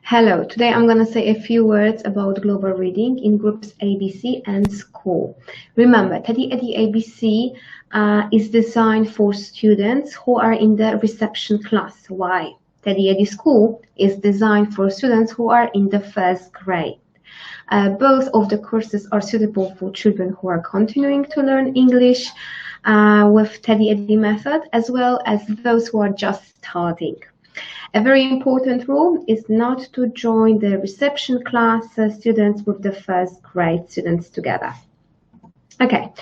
Hello, today I'm going to say a few words about global reading in groups ABC and school. Remember, Teddy Eddy ABC is designed for students who are in the reception class. Why? Teddy Eddy School is designed for students who are in the first grade. Both of the courses are suitable for children who are continuing to learn English with Teddy Eddy method, as well as those who are just starting. A very important rule is not to join the reception class students with the first grade students together. Okay,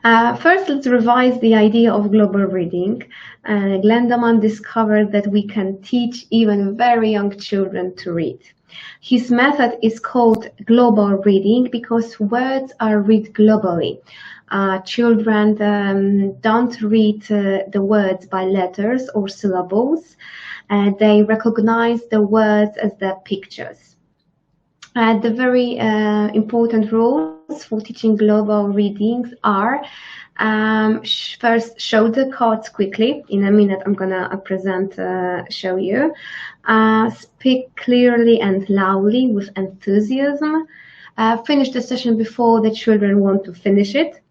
first let's revise the idea of global reading. Glendaman discovered that we can teach even very young children to read. His method is called global reading because words are read globally. Children don't read the words by letters or syllables. They recognize the words as the pictures. The very important rules for teaching global readings are first, show the cards quickly. In a minute, I'm gonna show you. Speak clearly and loudly with enthusiasm. Finish the session before the children want to finish it.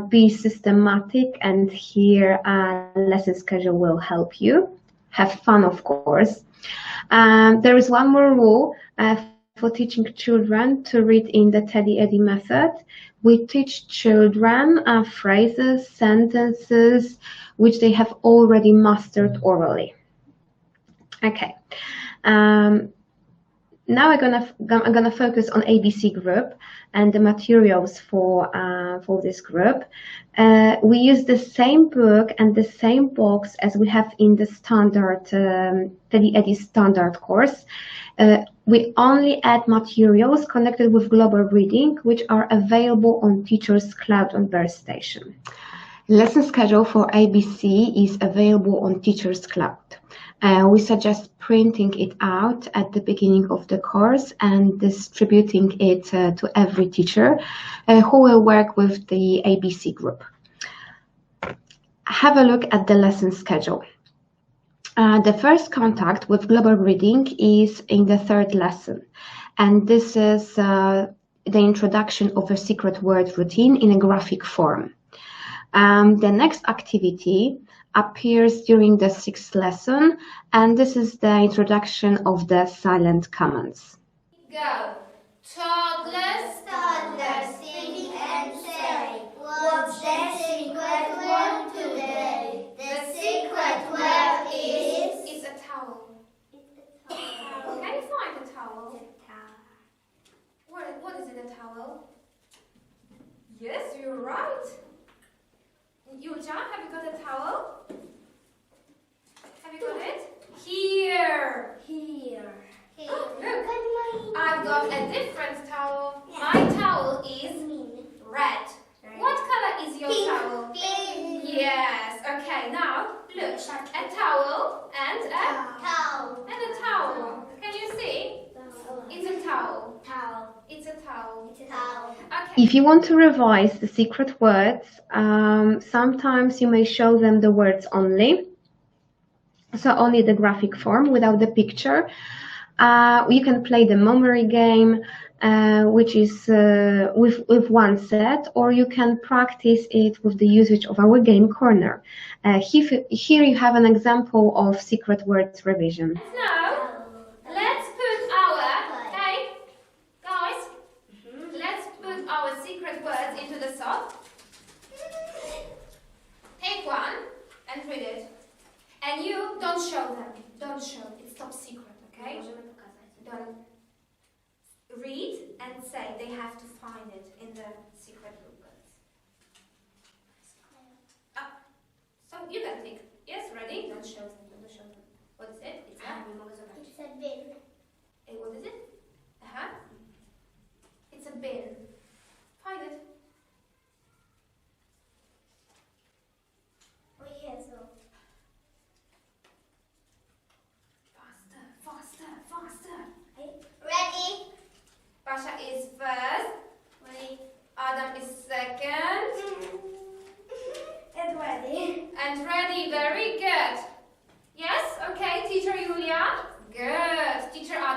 Be systematic, and here lesson schedule will help you. Have fun, of course. There is one more rule for teaching children to read in the Teddy Eddy method. We teach children phrases, sentences, which they have already mastered orally. Okay. Now I'm gonna focus on ABC group and the materials for this group. We use the same book and the same box as we have in the standard Teddy Eddy standard course. We only add materials connected with global reading, which are available on Teachers Cloud on Workstation. Lesson schedule for ABC is available on Teachers Cloud. We suggest printing it out at the beginning of the course and distributing it to every teacher who will work with the ABC group. Have a look at the lesson schedule. The first contact with global reading is in the third lesson, and this is the introduction of a secret word routine in a graphic form. The next activity appears during the sixth lesson, and this is the introduction of the silent commands. Go. Toddlers, sing and say, what's the secret word today? The secret word is... It's a towel. Can you find a towel? What is it, a towel? Yes, you're right. Yulia, have you got a towel? Have you got it? Here. Oh, look. I've got a different towel. My towel is red. What color is your towel? Pink. Yes. Okay, now look. A towel and a towel. And a towel. Can you see? It's a towel. It's a towel. Okay. If you want to revise the secret words, sometimes you may show them the words only, so only the graphic form without the picture. You can play the memory game, which is with one set, or you can practice it with the usage of our game corner. Here you have an example of secret words revision. Now, let's put our, hey, guys, let's put our secret words into the sock. Take one and read it. And you don't show them. Don't show. It's top secret, okay? Don't read and say they have to find it in the secret booklets. So you can think. Yes, ready? Don't show them. Don't show them. What is it? It's a bin. Hey, what is it? It's a bin. Find it. Oh, yes. Faster. Ready? Pasha is first. Ready. Adam is second. And ready. And ready. Very good. Yes? Okay. Teacher Julia? Good. Teacher Adam?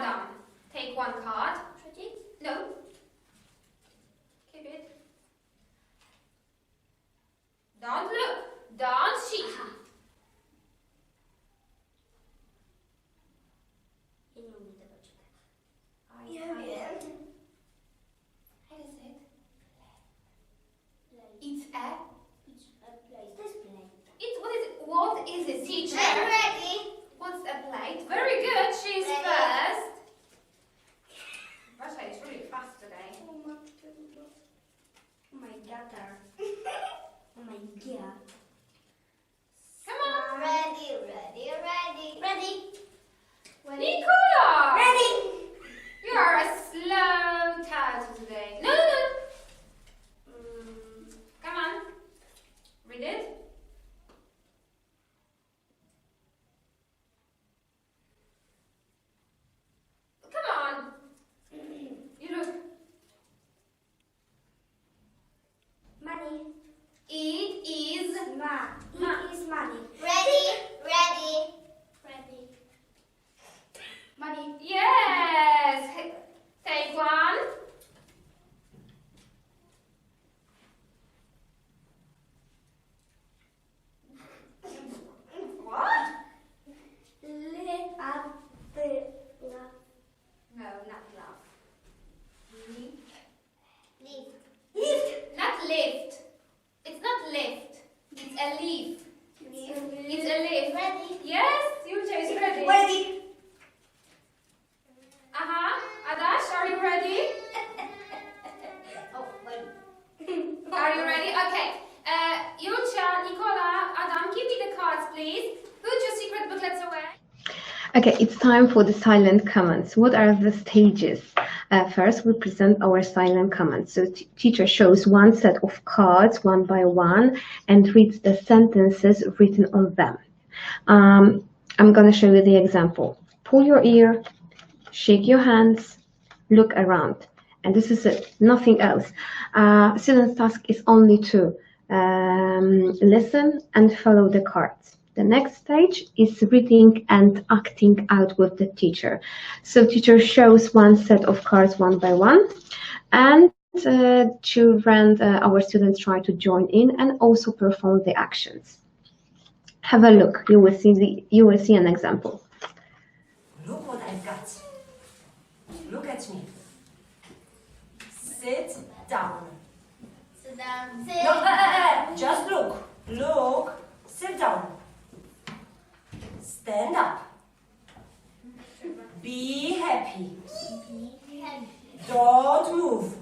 Okay, it's time for the silent comments. What are the stages? First, we present our silent comments. So teacher shows one set of cards one by one and reads the sentences written on them. I'm going to show you the example. Pull your ear, shake your hands, look around. And this is it, nothing else. Student's task is only to listen and follow the cards. The next stage is reading and acting out with the teacher. So teacher shows one set of cards one by one, and children, our students try to join in and also perform the actions. Have a look. You will see an example. Look what I've got. Look at me. Sit down. Sit down. No, just look. Look. Sit down. Stand up. Be happy. Don't move.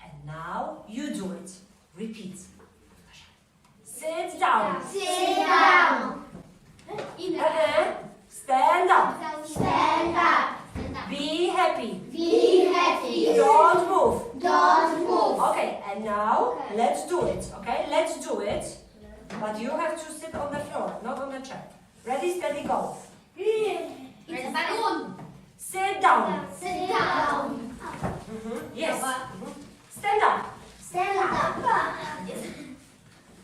And now you do it. Repeat. Sit down. Sit down. Stand up. Stand up. Be happy. Be happy. Don't move. Don't move. Okay, and now let's do it. Okay, let's do it. But you have to sit on the floor, not on the chair. Ready, steady, go. It's balloon. Sit down. Sit down. Yes. Stand up. Stand up.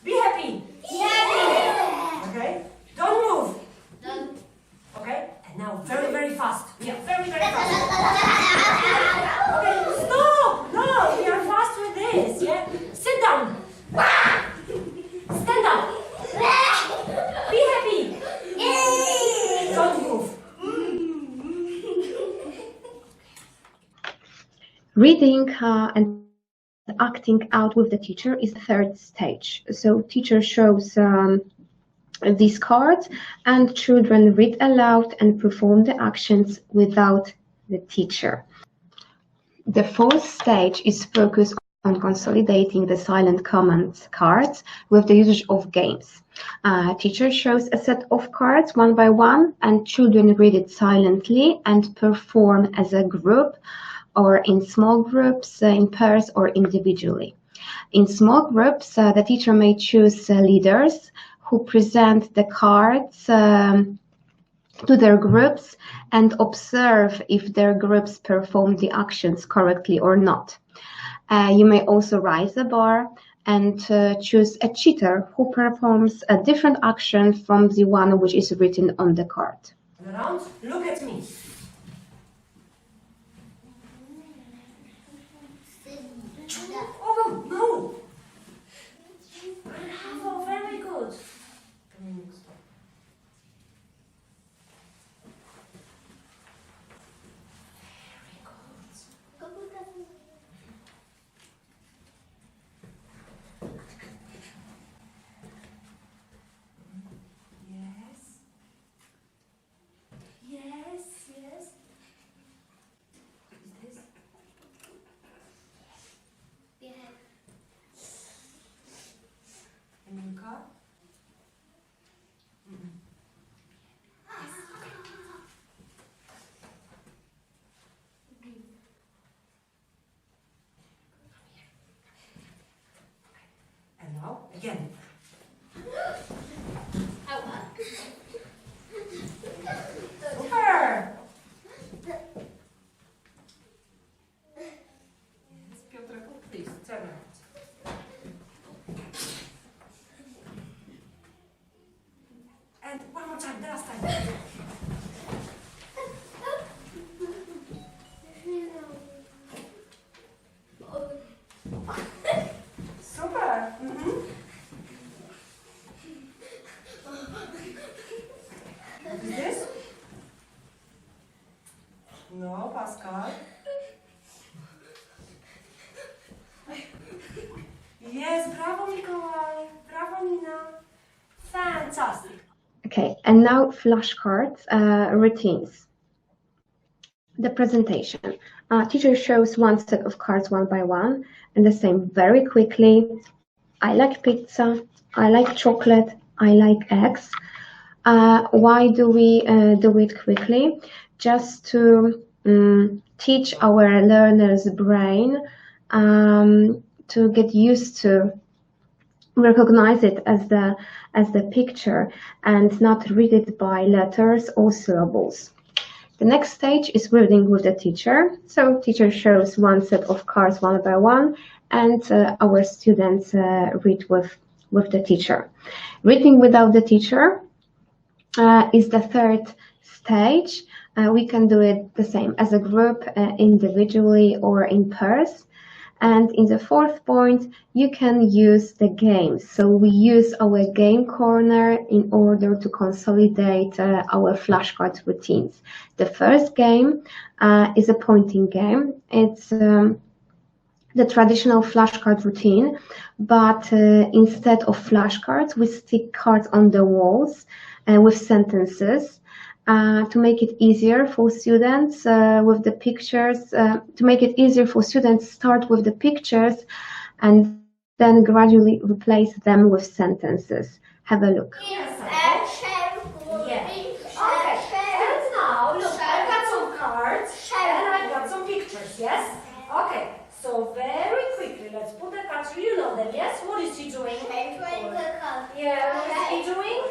Be happy. Be happy. Okay. Don't move. Don't. Okay. And now very, very fast. Yeah, very, very fast. Okay. Stop. No, we are fast with this. Yeah. Sit down. Stand up. Be happy. Don't move. Reading and acting out with the teacher is the third stage. So teacher shows these cards and children read aloud and perform the actions without the teacher. The fourth stage is focused on consolidating the silent comments cards with the usage of games. Teacher shows a set of cards one by one and children read it silently and perform as a group or in small groups, in pairs or individually. In small groups, the teacher may choose leaders who present the cards to their groups and observe if their groups perform the actions correctly or not. You may also raise the bar and choose a cheater who performs a different action from the one which is written on the card. Around, look at me. Oh, no. Bravo, very good. Yes. Yes, yes. Is this? And car? And now again. Super! Yes, Piotr, please turn around. And one more time, the last time. Super! What is this? No, Pascal. Yes, bravo, Mikołaj. Bravo, Nina. Fantastic. Okay, and now flashcards, routines. The presentation. Teacher shows one set of cards one by one and the same very quickly. I like pizza. I like chocolate. I like eggs. Why do we do it quickly? Just to teach our learner's brain to get used to recognize it as the picture and not read it by letters or syllables. The next stage is reading with the teacher. So teacher shows one set of cards one by one, and our students read with the teacher. Reading without the teacher is the third stage. We can do it the same as a group, individually or in pairs. And in the fourth point, you can use the games. So we use our game corner in order to consolidate our flashcard routines. The first game is a pointing game. It's the traditional flashcard routine, but instead of flashcards, we stick cards on the walls with sentences. To make it easier for students with the pictures, to make it easier for students, start with the pictures and then gradually replace them with sentences. Have a look. Yes, yeah. Okay, and now look, I've got some cards and I've got some pictures, yes? Okay, so very quickly, let's put the cards, you know them, yes? What is he doing? Yeah, what is he doing?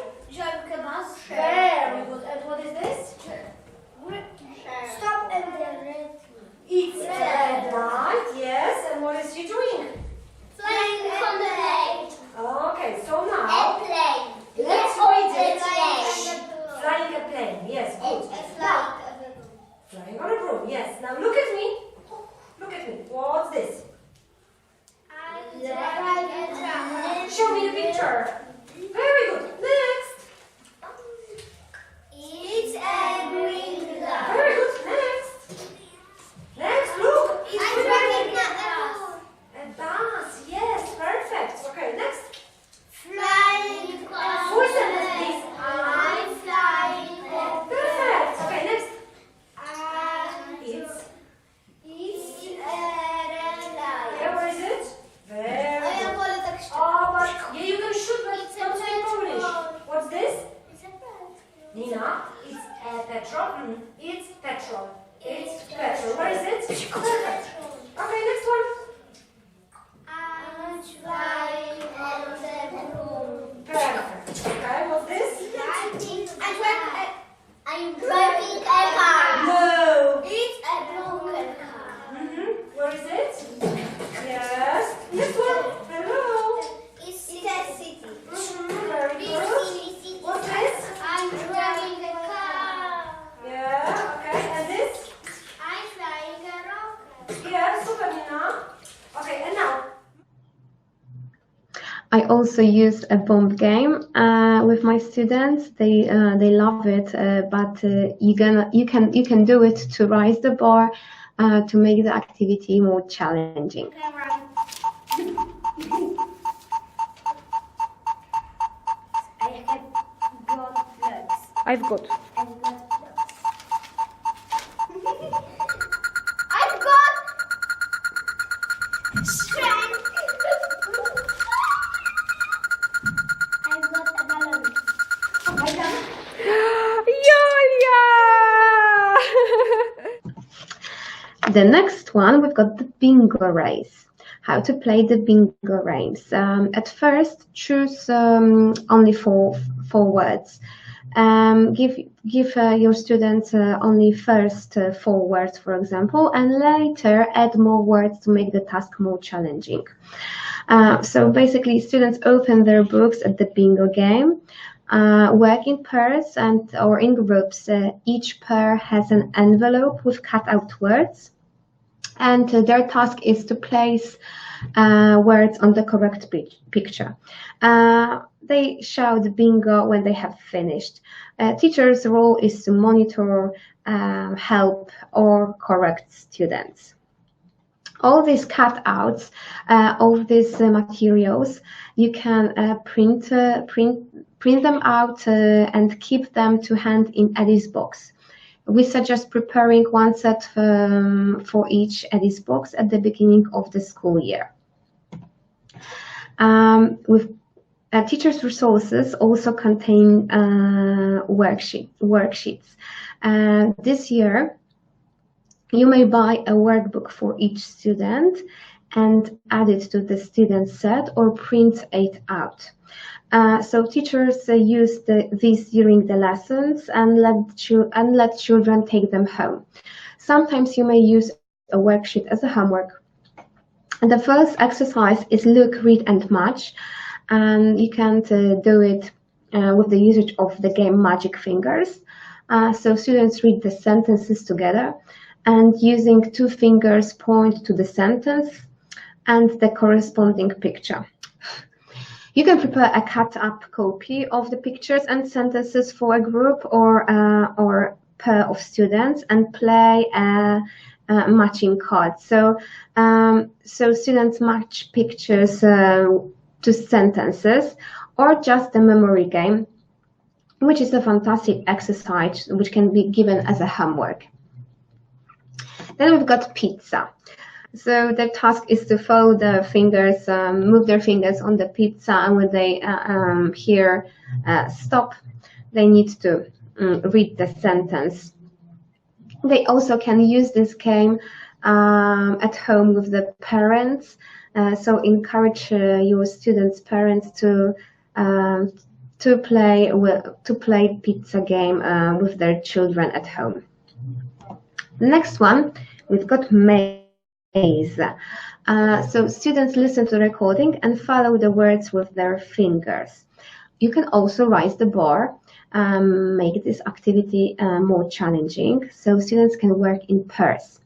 Very good. And what is this? Stop and then It's a knife, yes. And what is he doing? flying on the plane. Okay, so now Airplane. let's read it. Flying a plane, yes, good. Flying on a broom, yes. Now look at me. Look at me. What's this? Show me the picture. Very good. Next. It's a green dog. Very good. Next. Next, look. It's I'm flying. running at A bus, yes, perfect. Okay, next. flying across Full the sentence, lake. please. I'm flying over Perfect. Okay, next. It's It's. a red light. Yeah, where is it? Very A ja good. wolę tak szczerze. Oh, but yeah, you can shoot, but It's a don't say Polish. petrol. What's this? It's a red. Nina, it's a petrol. It's petrol. It's petrol. Where is it? Perfect. Okay, next one. I'm flying on the broom. Perfect. Okay, what's this? I'm driving a car. No. It's a broken car. Where is it? Yes. Next one. Hello. It's a city. Very good. What's this? I'm driving a car. Yeah. Okay. And this? I'm flying a rocket. Yeah. Super, Nina. Okay. And now. I also use a bomb game with my students. They love it, but you can do it to raise the bar to make the activity more challenging. I've got. I've got strength. I've got a balloon. Julia! The next one, we've got the bingo race. How to play the bingo race. At first, choose only four words. Give your students only first 4 words, for example, and later add more words to make the task more challenging. So basically, students open their books at the bingo game, work in pairs or in groups. Each pair has an envelope with cut-out words, and their task is to place words on the correct picture. They shout bingo when they have finished. Teacher's role is to monitor, help, or correct students. All these cutouts, all these materials, you can print them out and keep them to hand in Eddie's box. We suggest preparing one set for each Eddie's box at the beginning of the school year. Teachers' resources also contain worksheets. This year, you may buy a workbook for each student and add it to the student set or print it out. So teachers use these during the lessons and let children take them home. Sometimes you may use a worksheet as a homework. And the first exercise is look, read, and match. And you can do it with the usage of the game Magic Fingers. So students read the sentences together and using 2 fingers point to the sentence and the corresponding picture. You can prepare a cut-up copy of the pictures and sentences for a group or pair of students and play a matching card. So students match pictures to sentences, or just a memory game, which is a fantastic exercise which can be given as a homework. Then we've got pizza. So their task is to follow their fingers, move their fingers on the pizza, and when they hear stop, they need to read the sentence. They also can use this game at home with the parents. So encourage your students' parents to play pizza game with their children at home. The next one, we've got maze. So students listen to the recording and follow the words with their fingers. You can also raise the bar, make this activity more challenging, so students can work in pairs.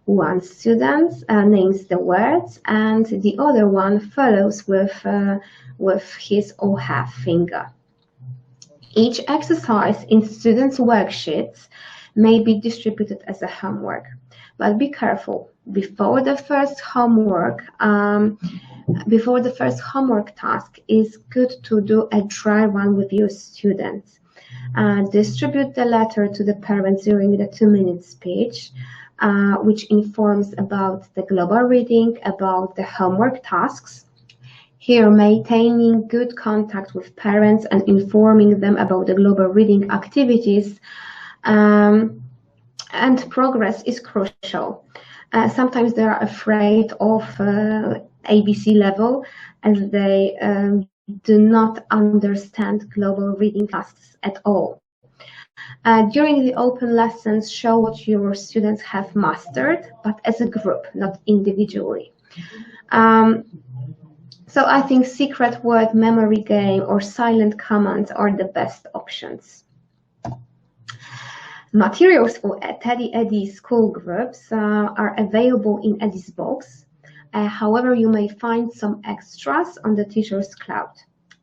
One student names the words and the other one follows with his or her finger. Each exercise in students' worksheets may be distributed as a homework, but be careful. Before the first homework task, is good to do a dry run with your students. Distribute the letter to the parents during the 2-minute speech, which informs about the global reading, about the homework tasks. Here, maintaining good contact with parents and informing them about the global reading activities and progress is crucial. Sometimes they are afraid of ABC level as they do not understand global reading tasks at all. During the open lessons, show what your students have mastered, but as a group, not individually. So I think secret word memory game or silent commands are the best options. Materials for Teddy Eddy school groups are available in Eddy's box. However, you may find some extras on the Teacher's Cloud.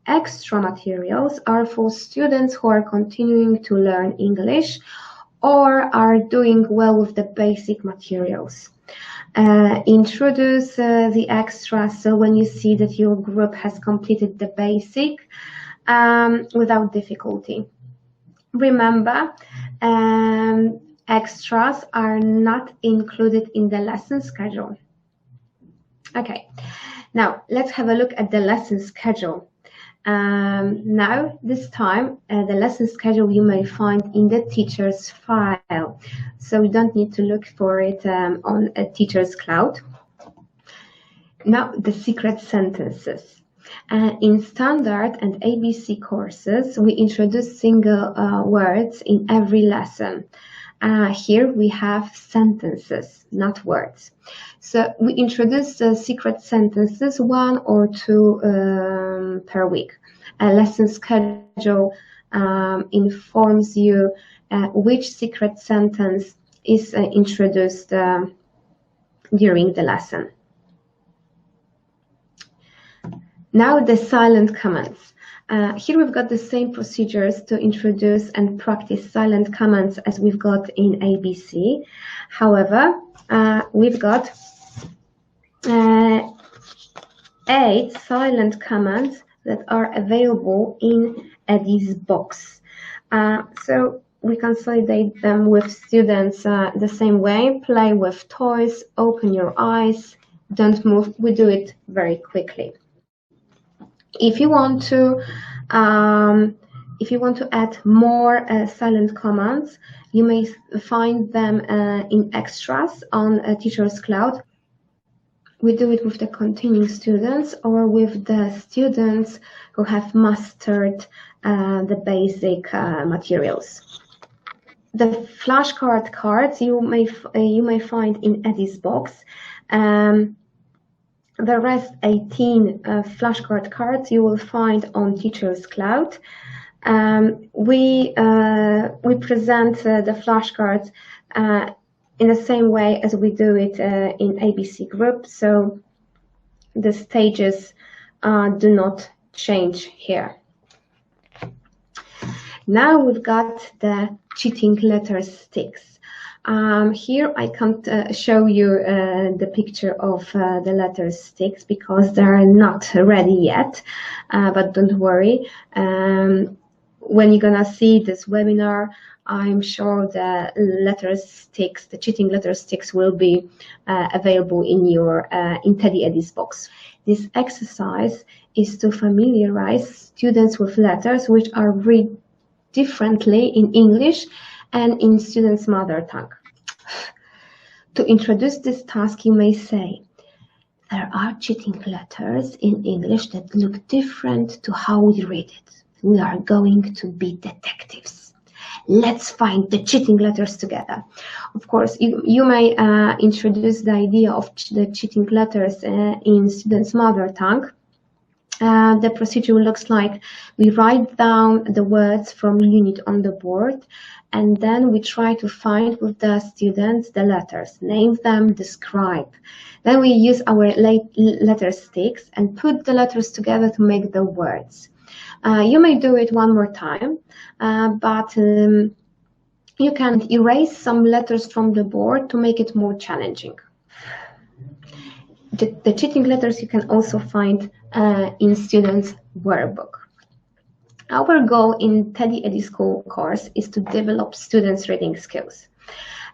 Extra materials are for students who are continuing to learn English or are doing well with the basic materials. Introduce the extras so when you see that your group has completed the basic without difficulty. Remember, extras are not included in the lesson schedule. Okay, now let's have a look at the lesson schedule. Now, this time, the lesson schedule you may find in the teacher's file, so you don't need to look for it on a Teacher's Cloud. Now, the secret sentences. In standard and ABC courses, we introduce single words in every lesson. Here we have sentences, not words. So we introduce secret sentences, 1 or 2 per week. A lesson schedule informs you which secret sentence is introduced during the lesson. Now the silent commands. Here we've got the same procedures to introduce and practice silent commands as we've got in ABC. However, we've got 8 silent commands that are available in Eddy's box. So we consolidate them with students the same way. Play with toys, open your eyes, don't move. We do it very quickly. If you want to add more silent commands, you may find them in extras on Teacher's Cloud. We do it with the continuing students or with the students who have mastered the basic materials. The flashcard cards you may find in Eddie's box. The rest 18 flashcard cards you will find on Teacher's Cloud. We present the flashcards in the same way as we do it in ABC group, so the stages do not change here. Now we've got the cheating letter sticks. Here I can't show you the picture of the letter sticks because they're not ready yet, but don't worry. When you're gonna see this webinar, I'm sure the letter sticks, the cheating letter sticks, will be available in your in Teddy Eddie's box. This exercise is to familiarize students with letters which are read differently in English and in students' mother tongue. To introduce this task, you may say, there are cheating letters in English that look different to how we read it. We are going to be detectives. Let's find the cheating letters together. Of course, you may introduce the idea of the cheating letters in students' mother tongue. The procedure looks like we write down the words from unit on the board, and then we try to find with the students the letters, name them, describe. Then we use our letter sticks and put the letters together to make the words. You may do it one more time, but you can erase some letters from the board to make it more challenging. The cheating letters you can also find in students' workbook. Our goal in Teddy Eddie School course is to develop students' reading skills.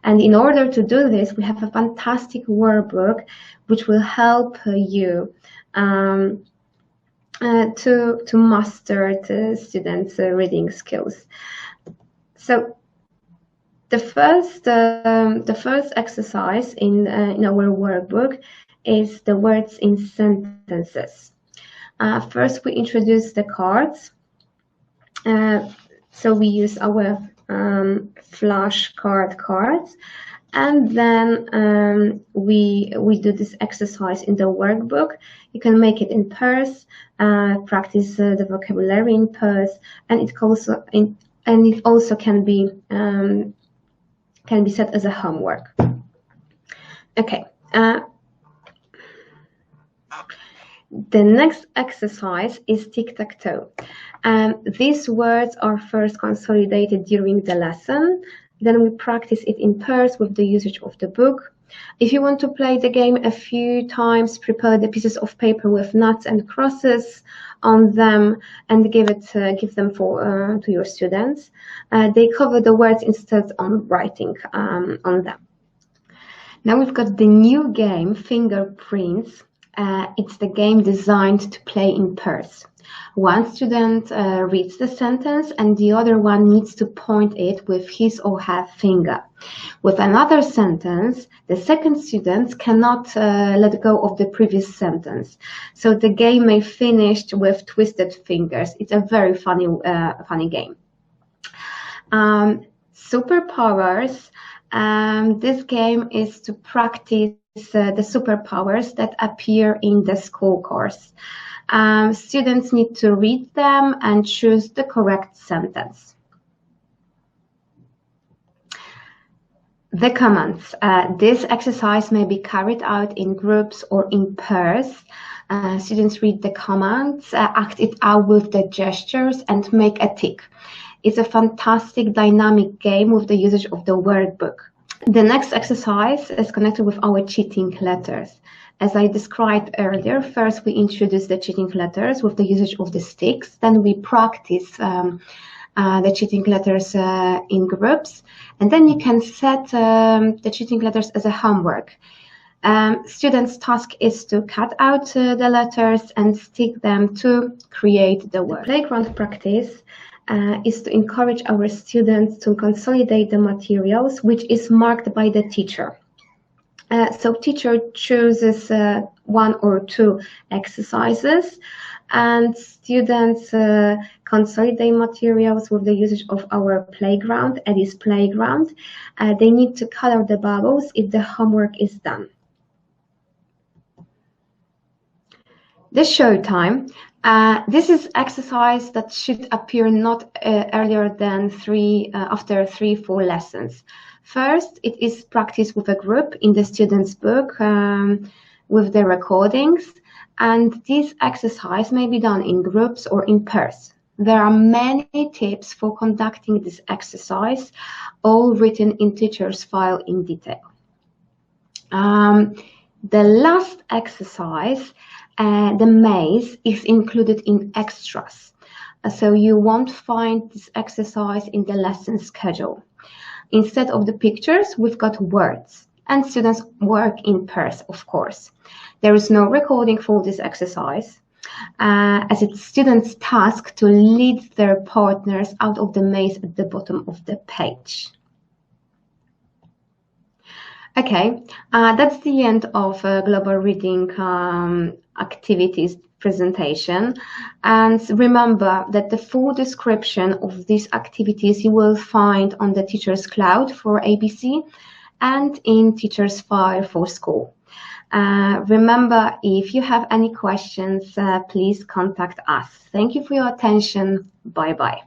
And in order to do this, we have a fantastic workbook which will help you to master the students' reading skills. So the first exercise in our workbook is the words in sentences. First, we introduce the cards. So we use our flashcard cards, and then we do this exercise in the workbook. You can make it in pairs, practice the vocabulary in pairs, and it also can be set as a homework. Okay. The next exercise is tic-tac-toe. These words are first consolidated during the lesson. Then we practice it in pairs with the usage of the book. If you want to play the game a few times, prepare the pieces of paper with knots and crosses on them and give them to your students. They cover the words instead of writing on them. Now we've got the new game, Fingerprints. It's the game designed to play in pairs. One student reads the sentence and the other one needs to point it with his or her finger. With another sentence, the second student cannot let go of the previous sentence. So the game may finish with twisted fingers. It's a very funny game. Superpowers. This game is to practice the superpowers that appear in the school course. Students need to read them and choose the correct sentence. The commands. This exercise may be carried out in groups or in pairs. Students read the commands, act it out with the gestures, and make a tick. It's a fantastic dynamic game with the usage of the workbook. The next exercise is connected with our cheating letters. As I described earlier, first we introduce the cheating letters with the usage of the sticks. Then we practice the cheating letters in groups. And then you can set the cheating letters as a homework. Students' task is to cut out the letters and stick them to create the word. The playground practice is to encourage our students to consolidate the materials, which is marked by the teacher. So teacher chooses 1 or 2 exercises, and students consolidate materials with the usage of our playground, Eddie's playground. They need to color the bubbles if the homework is done. The show time. This is exercise that should appear not earlier than after 3-4 lessons. First, it is practice with a group in the student's book with the recordings, and this exercise may be done in groups or in pairs. There are many tips for conducting this exercise, all written in teacher's file in detail. The last exercise, the maze, is included in extras, so you won't find this exercise in the lesson schedule. Instead of the pictures, we've got words, and students work in pairs, of course. There is no recording for this exercise, as it's students' task to lead their partners out of the maze at the bottom of the page. Okay, that's the end of global reading activities presentation. And remember that the full description of these activities you will find on the Teacher's Cloud for ABC and in Teacher's File for school. Remember, if you have any questions, please contact us. Thank you for your attention. Bye-bye.